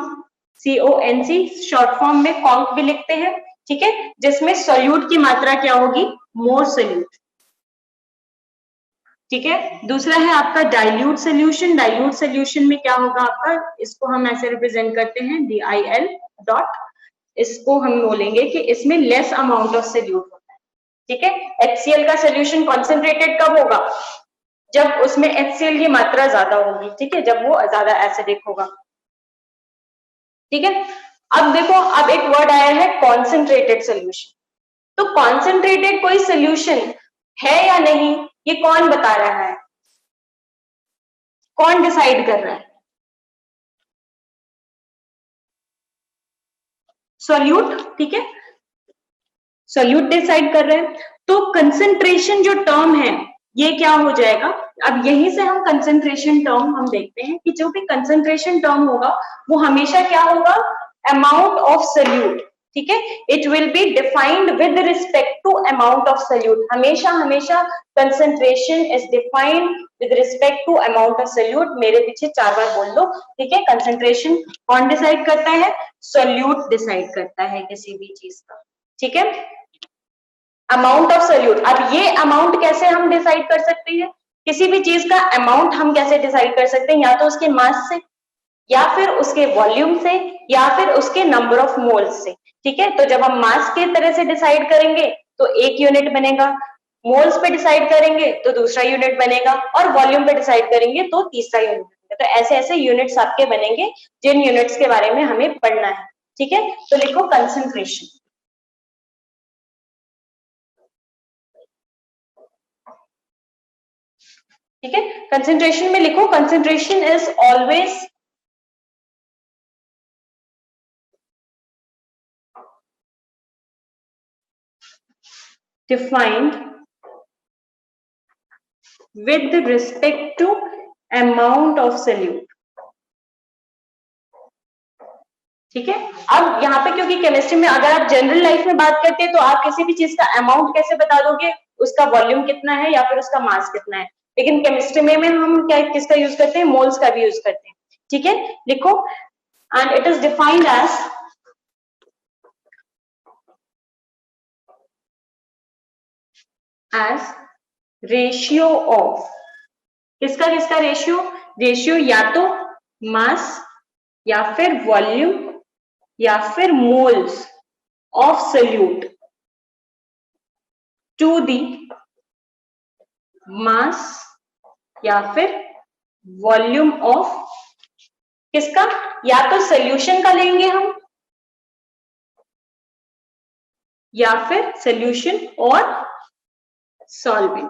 CONC शॉर्ट फॉर्म में कॉन्क भी लिखते हैं, ठीक है, जिसमें सोल्यूट की मात्रा क्या होगी? मोर सोल्यूट, ठीक है। दूसरा है आपका डाइल्यूट सोल्यूशन। डाइल्यूट सोल्यूशन में क्या होगा आपका? इसको हम ऐसे रिप्रेजेंट करते हैं DIL डॉट, इसको हम बोलेंगे कि इसमें लेस अमाउंट ऑफ सोल्यूट होता है, ठीक है। HCl का सोल्यूशन कॉन्सेंट्रेटेड कब होगा? जब उसमें HCl की मात्रा ज्यादा होगी, ठीक है, जब वो ज्यादा एसिडिक होगा, ठीक है। अब देखो, अब एक वर्ड आया है कॉन्सेंट्रेटेड सोल्यूशन। तो कॉन्सेंट्रेटेड कोई सोल्यूशन है या नहीं, ये कौन बता रहा है? कौन डिसाइड कर रहा है? सोल्यूट, ठीक है, सोल्यूट डिसाइड कर रहे हैं। तो कंसेंट्रेशन जो टर्म है ये क्या हो जाएगा? अब यहीं से हम कंसेंट्रेशन टर्म हम देखते हैं कि जो भी कंसेंट्रेशन टर्म होगा वो हमेशा क्या होगा? अमाउंट ऑफ सोल्यूट, ठीक है, it will be defined with respect to amount of solute. हमेशा हमेशा concentration is defined with respect to amount of solute. मेरे पीछे 4 बार बोल दो, ठीक है। कंसंट्रेशन कौन डिसाइड करता है? सल्यूट डिसाइड करता है किसी भी चीज का, ठीक है। अमाउंट ऑफ सल्यूट, अब ये अमाउंट कैसे हम डिसाइड कर सकते हैं? किसी भी चीज का अमाउंट हम कैसे डिसाइड कर सकते हैं? या तो उसके मास से, या फिर उसके वॉल्यूम से, या फिर उसके नंबर ऑफ मोल्स से, ठीक है। तो जब हम मास की तरह से डिसाइड करेंगे तो एक यूनिट बनेगा, मोल्स पे डिसाइड करेंगे तो दूसरा यूनिट बनेगा, और वॉल्यूम पे डिसाइड करेंगे तो तीसरा यूनिट बनेगा। तो ऐसे ऐसे यूनिट्स आपके बनेंगे जिन यूनिट्स के बारे में हमें पढ़ना है, ठीक है। तो लिखो कंसंट्रेशन, ठीक है। कंसंट्रेशन में लिखो, concentration is always defined with respect to amount of solute, ठीक है। अब यहाँ पे क्योंकि केमिस्ट्री में अगर आप जनरल लाइफ में बात करते हैं तो आप किसी भी चीज का अमाउंट कैसे बता दोगे? उसका वॉल्यूम कितना है या फिर उसका मास कितना है। लेकिन केमिस्ट्री में हम क्या किसका यूज करते हैं? मोल्स का भी यूज करते हैं, ठीक है। लिखो, and it is defined as ratio of, किसका किसका रेशियो? रेशियो या तो मास, या फिर वॉल्यूम, या फिर moles of solute to the mass, या फिर वॉल्यूम ऑफ किसका? या तो सॉल्यूशन का लेंगे हम, या फिर सॉल्यूशन और सॉल्वेंट,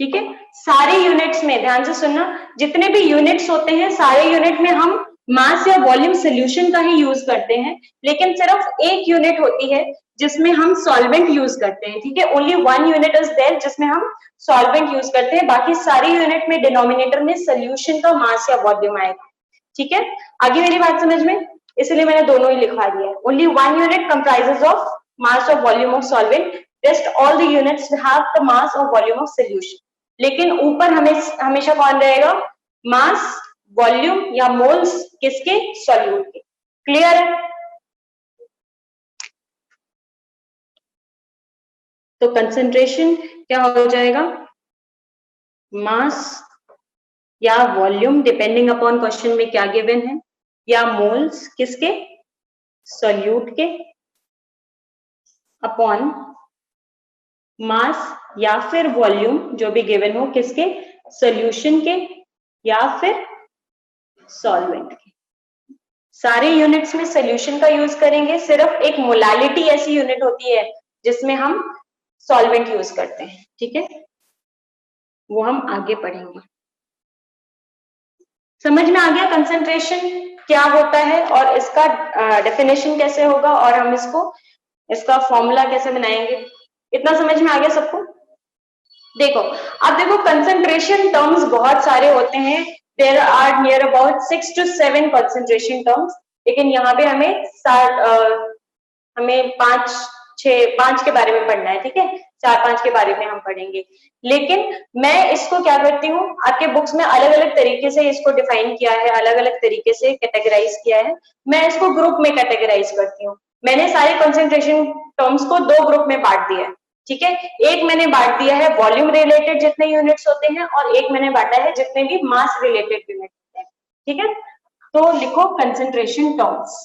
ठीक है। सारे यूनिट्स में ध्यान से सुनना, जितने भी यूनिट्स होते हैं सारे यूनिट में हम मास या वॉल्यूम सॉल्यूशन का ही यूज करते हैं, लेकिन सिर्फ एक यूनिट होती है जिसमें हम सॉल्वेंट यूज करते हैं, ठीक है। Only one unit is there जिसमें हम सॉल्वेंट यूज करते हैं, बाकी सारे यूनिट में डिनोमिनेटर में सॉल्यूशन का मास या वॉल्यूम आएगा, ठीक है। आगे मेरी बात समझ में, इसलिए मैंने दोनों ही लिखवा दिया है। Only one unit comprises of mass और volume of solvent, rest all the units have the mass और वॉल्यूम ऑफ सॉल्यूशन। लेकिन ऊपर हमेशा कौन रहेगा? मास, वॉल्यूम या मोल्स किसके? सॉल्यूट के। क्लियर है? तो कंसंट्रेशन क्या हो जाएगा? मास या वॉल्यूम, डिपेंडिंग अपॉन क्वेश्चन में क्या गिवन है, या मोल्स किसके? सॉल्यूट के, अपॉन मास या फिर वॉल्यूम जो भी गिवन हो किसके? सॉल्यूशन के या फिर सॉल्वेंट के। सारे यूनिट्स में सॉल्यूशन का यूज करेंगे, सिर्फ एक मोलालिटी ऐसी यूनिट होती है जिसमें हम सॉल्वेंट यूज करते हैं, ठीक है। वो हम आगे पढ़ेंगे। समझ में आ गया कंसंट्रेशन क्या होता है और इसका डेफिनेशन कैसे होगा, और हम इसका फॉर्मूला कैसे बनाएंगे? इतना समझ में आ गया सबको? देखो, अब देखो कंसंट्रेशन टर्म्स बहुत सारे होते हैं, there are near about 6 to 7 concentration terms, लेकिन यहाँ पे हमें 5 के बारे में पढ़ना है, ठीक है। 4-5 के बारे में हम पढ़ेंगे, लेकिन मैं इसको क्या करती हूँ, आपके बुक्स में अलग अलग तरीके से इसको डिफाइन किया है, अलग अलग तरीके से कैटेगराइज किया है, मैं इसको ग्रुप में कैटेगराइज करती हूँ। मैंने सारे कंसंट्रेशन टर्म्स को 2 ग्रुप में बांट दिया है, ठीक है। एक मैंने बांट दिया है वॉल्यूम रिलेटेड जितने यूनिट्स होते हैं, और एक मैंने बांटा है जितने भी मास रिलेटेड यूनिट होते हैं, ठीक है। तो लिखो कंसंट्रेशन टर्म्स।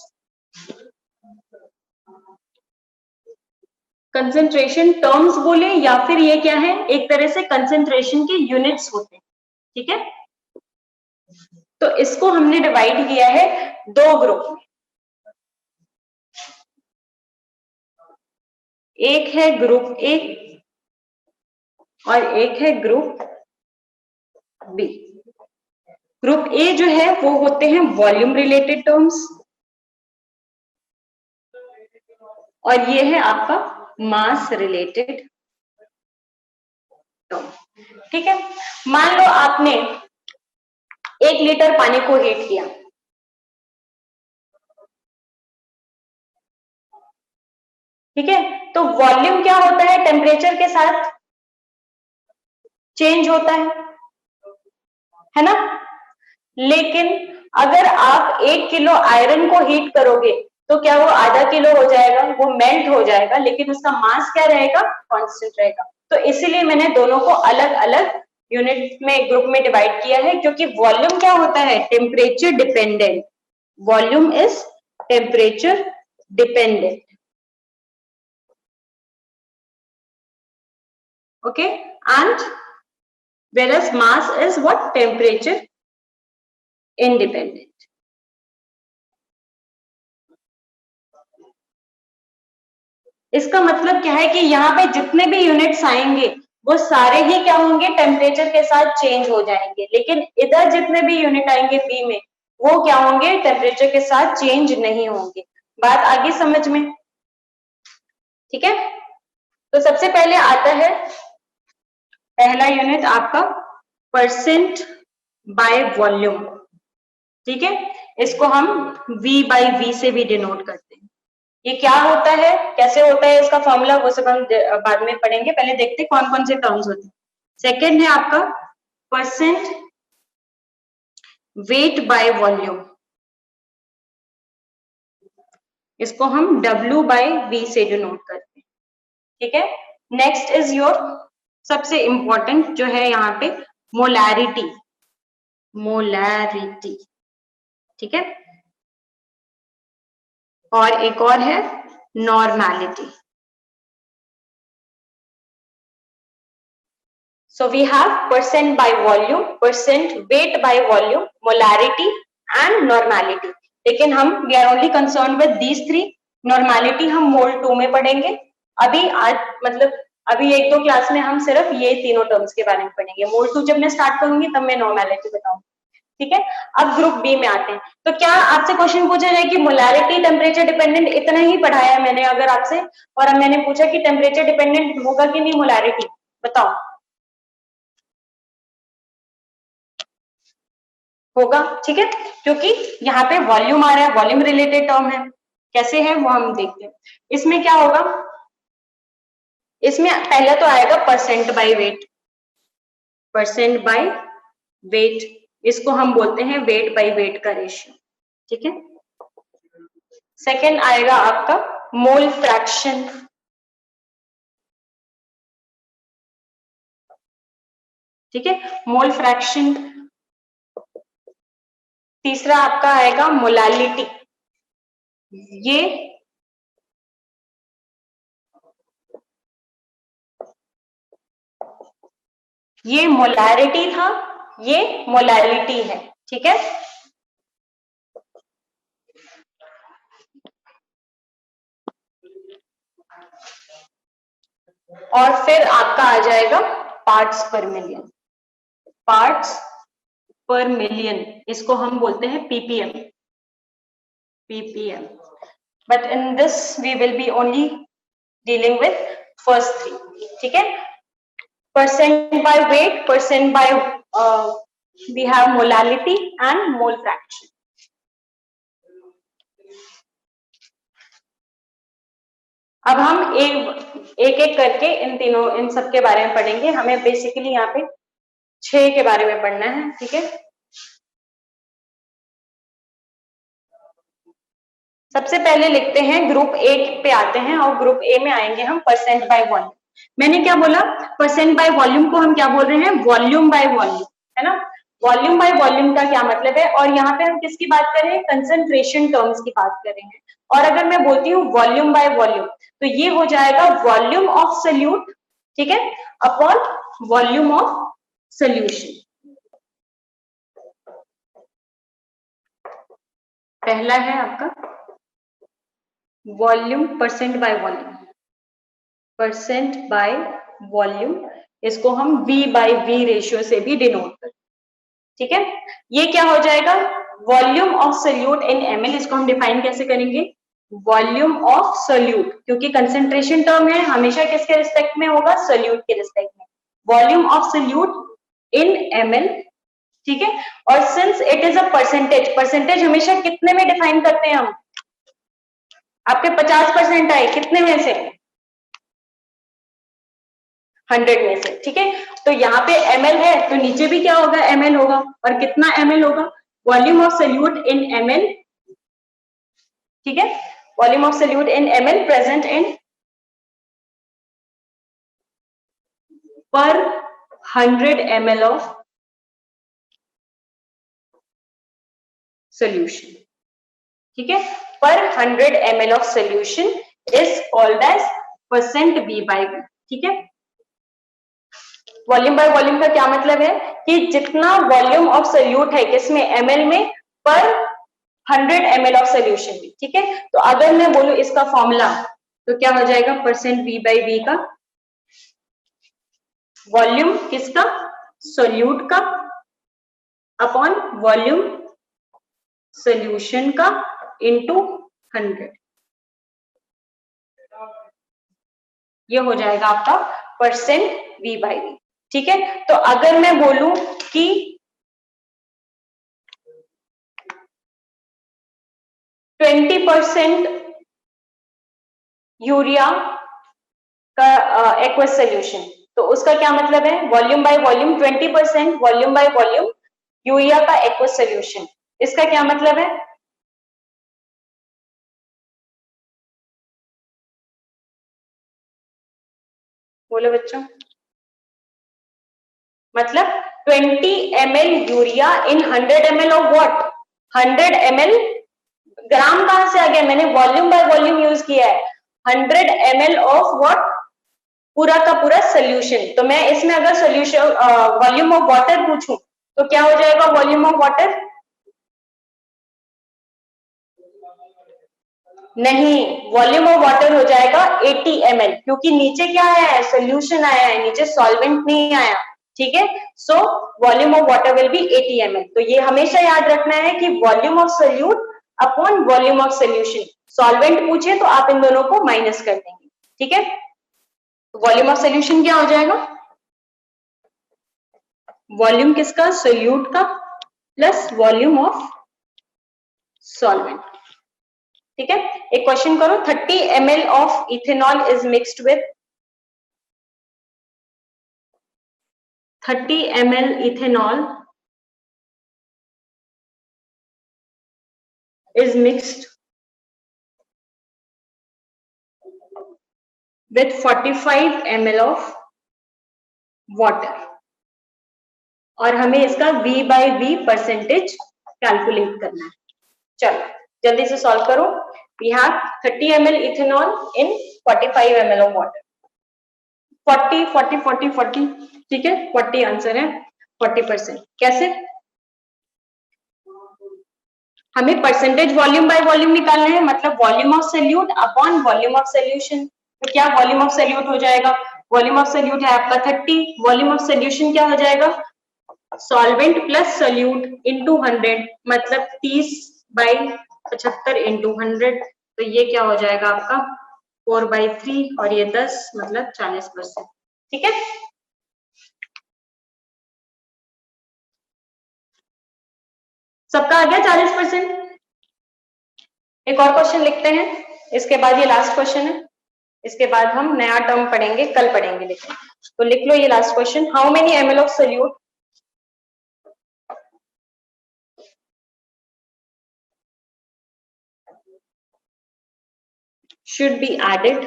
कंसंट्रेशन टर्म्स बोले या फिर ये क्या है, एक तरह से कंसंट्रेशन के यूनिट्स होते हैं, ठीक है। तो इसको हमने डिवाइड किया है 2 ग्रुप में, एक है ग्रुप ए और एक है ग्रुप बी। ग्रुप ए जो है वो होते हैं वॉल्यूम रिलेटेड टर्म्स, और ये है आपका मास रिलेटेड टर्म, ठीक है। मान लो आपने 1 लीटर पानी को हीट किया, ठीक है। तो वॉल्यूम क्या होता है, टेम्परेचर के साथ चेंज होता है ना। लेकिन अगर आप 1 किलो आयरन को हीट करोगे तो क्या वो आधा किलो हो जाएगा, वो मेल्ट हो जाएगा, लेकिन उसका मास क्या रहेगा, कांस्टेंट रहेगा। तो इसीलिए मैंने दोनों को अलग अलग यूनिट में, ग्रुप में डिवाइड किया है, क्योंकि वॉल्यूम क्या होता है, temperature dependent. Volume is temperature dependent. Okay, and whereas mass is what, temperature independent. इसका मतलब क्या है कि यहाँ पे जितने भी यूनिट्स आएंगे वो सारे ही क्या होंगे, टेम्परेचर के साथ चेंज हो जाएंगे, लेकिन इधर जितने भी यूनिट आएंगे बी में वो क्या होंगे, टेम्परेचर के साथ चेंज नहीं होंगे। बात आगे समझ में, ठीक है। तो सबसे पहले आता है पहला यूनिट आपका परसेंट बाय वॉल्यूम, ठीक है। इसको हम V बाई V से भी डिनोट करते हैं। ये क्या होता है, कैसे होता है, इसका फॉर्मूला वो सब हम बाद में पढ़ेंगे, पहले देखते हैं कौन कौन से टर्म्स होते हैं। सेकेंड है आपका परसेंट वेट बाय वॉल्यूम, इसको हम W बाय V से डिनोट करते हैं, ठीक है। नेक्स्ट इज योर सबसे इंपॉर्टेंट जो है यहाँ पे मोलैरिटी, मोलैरिटी, ठीक है। और एक और है normality. So we have percent by volume, percent weight by volume, molarity and normality. लेकिन हम we are only concerned with these three. Normality हम मोल 2 में पढ़ेंगे। अभी आज मतलब अभी 1-2 क्लास में हम सिर्फ ये तीनों टर्म्स के बारे में पढ़ेंगे। मोल 2 जब मैं स्टार्ट करूंगी तब मैं नॉर्मैलिटी बताऊंगी, ठीक है। अब ग्रुप बी में आते हैं। तो क्या आपसे क्वेश्चन पूछा जाए कि मोलारिटी टेम्परेचर डिपेंडेंट, इतना ही पढ़ाया है मैंने अगर आपसे, और अब मैंने पूछा कि टेम्परेचर डिपेंडेंट होगा कि नहीं मोलारिटी, बताओ। होगा, ठीक है, क्योंकि यहाँ पे वॉल्यूम आ रहा है, वॉल्यूम रिलेटेड टर्म है। कैसे है वो हम देखते हैं। इसमें क्या होगा, इसमें पहला तो आएगा percent by weight, percent by wait, इसको हम बोलते हैं वेट बाय वेट का रेशियो, ठीक है। सेकेंड आएगा आपका मोल फ्रैक्शन, ठीक है, मोल फ्रैक्शन। तीसरा आपका आएगा मोलालिटी, ये मोलारिटी था, ये मोलालिटी है, ठीक है। और फिर आपका आ जाएगा पार्ट्स पर मिलियन, पार्ट्स पर मिलियन, इसको हम बोलते हैं PPM, PPM. But in this we will be only dealing with first three, ठीक है। Percent by weight, percent by we have molality and mole fraction. अब हम एक एक करके इन तीनों, इन सब के बारे में पढ़ेंगे। हमें बेसिकली यहाँ पे 6 के बारे में पढ़ना है, ठीक है। सबसे पहले लिखते हैं ग्रुप ए पे आते हैं, और ग्रुप ए में आएंगे हम परसेंट बाय वॉल्यूम। मैंने क्या बोला, परसेंट बाय वॉल्यूम को हम क्या बोल रहे हैं, वॉल्यूम बाय वॉल्यूम, है ना। वॉल्यूम बाय वॉल्यूम का क्या मतलब है, और यहाँ पे हम किसकी बात कर रहे हैं, कंसंट्रेशन टर्म्स की बात कर रहे हैं। और अगर मैं बोलती हूँ वॉल्यूम बाय वॉल्यूम तो ये हो जाएगा वॉल्यूम ऑफ सोल्यूट, ठीक है, अपॉन वॉल्यूम ऑफ सोल्यूशन। पहला है आपका volume, percent by volume, percent by volume, इसको हम V बाय V रेशियो से भी डिनोट करते हैं, ठीक है। ये क्या हो जाएगा, volume of solute in ml, इसको हम डिफाइन कैसे करेंगे, वॉल्यूम ऑफ सोल्यूट, क्योंकि कंसेंट्रेशन टर्म है, हमेशा किसके रिस्पेक्ट में होगा, सोल्यूट के रिस्पेक्ट में, volume of solute in ml, ठीक है। और since it is a percentage, percentage हमेशा कितने में डिफाइन करते हैं हम, आपके 50% आए, कितने में से? 100 में से, ठीक है। तो यहाँ पे ml है तो नीचे भी क्या होगा, ml होगा। और कितना ml होगा? Volume of solute in ml, ठीक है। Volume of solute in ml present in पर 100 ml ऑफ सोल्यूशन, ठीक है। पर 100 ml of solution is called as percent V by V, ठीक है। वॉल्यूम बाय वॉल्यूम का क्या मतलब है कि जितना वॉल्यूम ऑफ सोल्यूट है किसमें, ml में, पर 100 ml ऑफ सोल्यूशन में, ठीक है। तो अगर मैं बोलूं इसका फॉर्मूला तो क्या हो जाएगा, परसेंट V बाई V का वॉल्यूम किसका, सोल्यूट का, अपॉन वॉल्यूम सोल्यूशन का इंटू 100, ये हो जाएगा आपका परसेंट V बाई V, ठीक है। तो अगर मैं बोलूं कि 20% यूरिया का एक्वस सोल्यूशन, तो उसका क्या मतलब है, volume by volume 20% volume by volume urea का एक्वस सोल्यूशन, इसका क्या मतलब है? बोलो बच्चों। मतलब 20 ml urea in 100 ml of what, 100 ml, ग्राम कहां से आ गया, मैंने वॉल्यूम बाय वॉल्यूम यूज किया है। 100 ml ऑफ व्हाट, पूरा का पूरा सोल्यूशन। तो मैं इसमें अगर सोल्यूशन वॉल्यूम ऑफ वाटर पूछूं तो क्या हो जाएगा, वॉल्यूम ऑफ वाटर? नहीं, वॉल्यूम ऑफ वाटर हो जाएगा 80 ml, क्योंकि नीचे क्या आया है, सोल्यूशन आया है, नीचे सॉल्वेंट नहीं आया, ठीक है। So volume of water will be 80 ml। तो ये हमेशा याद रखना है कि volume of solute upon volume of solution, solvent पूछे तो आप इन दोनों को माइनस कर देंगे, ठीक है। वॉल्यूम ऑफ सोल्यूशन क्या हो जाएगा, वॉल्यूम किसका, सोल्यूट का, प्लस वॉल्यूम ऑफ सॉल्वेंट, ठीक है। एक क्वेश्चन करो, 30 ml of ethanol is mixed with 30 ml ethanol is mixed with 45 ml of water, और हमें इसका V by V percentage calculate करना है। चलो जल्दी से सॉल्व करो। We have 30 ml ethanol in 45 ml of water, 40 40 40 40, ठीक है। 40 आंसर है, 40%। कैसे, हमें परसेंटेज वॉल्यूम बाय वॉल्यूम निकालना है, मतलब volume of solute upon volume of solution. तो क्या वॉल्यूम ऑफ सोल्यूट हो जाएगा, वॉल्यूम ऑफ सोल्यूट है आपका 30, वॉल्यूम ऑफ सोल्यूशन क्या हो जाएगा, सॉल्वेंट प्लस सोल्यूट इंटू 100, मतलब 30/75 इंटू 100। तो ये क्या हो जाएगा आपका 4/3, और ये 10 मतलब 40%, ठीक है। सबका आ गया 40%। एक और क्वेश्चन लिखते हैं, इसके बाद ये लास्ट क्वेश्चन है, इसके बाद हम नया टर्म पढ़ेंगे, कल पढ़ेंगे, लेकिन तो लिख लो ये last question. How many ml of solute should be added,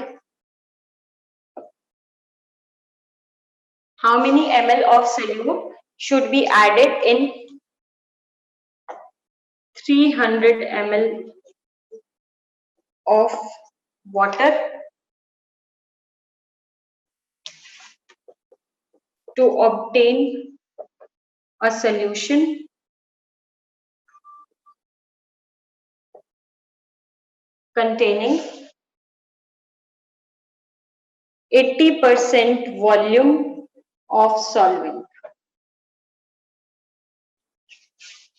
how many ml of solute should be added in 300 ml of water to obtain a solution containing 80% volume of solvent।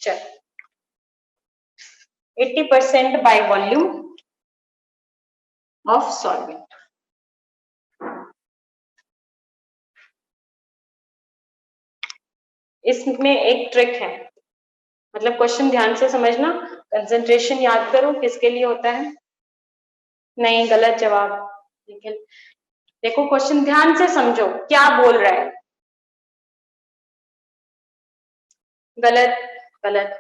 चल 80% by volume of solvent। इसमें एक trick है, मतलब question ध्यान से समझना, concentration याद करो किसके लिए होता है। नहीं, गलत जवाब। लेकिन देखो क्वेश्चन ध्यान से समझो क्या बोल रहा है। गलत, गलत,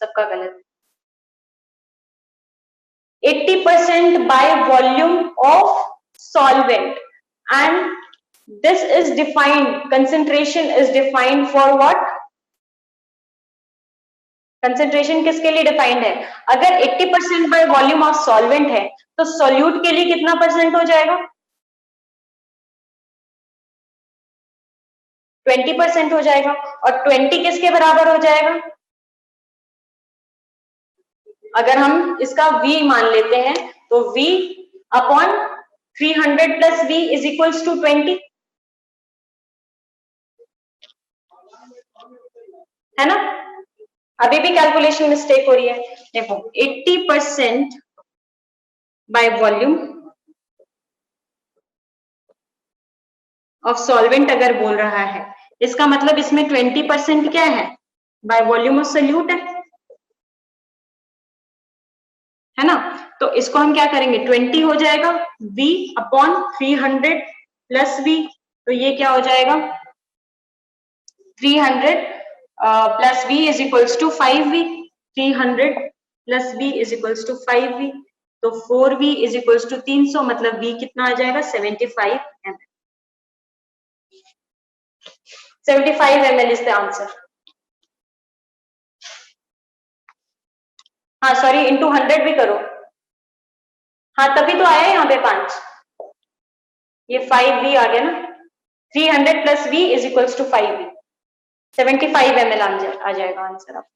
सबका गलत। 80% by volume of solvent, and this is defined, concentration is defined for what? Concentration किसके लिए डिफाइंड है? अगर 80% बाय वॉल्यूम ऑफ सॉल्वेंट है तो सोल्यूट के लिए कितना परसेंट हो जाएगा? 20% हो जाएगा। और 20 किसके बराबर हो जाएगा? अगर हम इसका V मान लेते हैं तो V upon 300 plus V is equals to 20, है ना? अभी भी कैलकुलेशन मिस्टेक हो रही है। देखो 80% बाय वॉल्यूम ऑफ सॉल्वेंट अगर बोल रहा है, इसका मतलब इसमें 20% क्या है? बाय वॉल्यूम ऑफ सोल्यूट है ना? तो इसको हम क्या करेंगे? 20 हो जाएगा V अपॉन 300 प्लस V, तो ये क्या हो जाएगा? 300 plus V is equals to 5V। 300 plus V is equals to 5V, तो 4V इज इक्वल्स टू 300, मतलब V कितना आ जाएगा? 75 ml। 75 ml is the answer. हाँ सॉरी, इंटू 100 भी करो। हाँ तभी तो आया यहाँ पे 5, ये 5V आ गया ना। 300 plus V is equals to 5V, 75 ml आ जाएगा आंसर आप।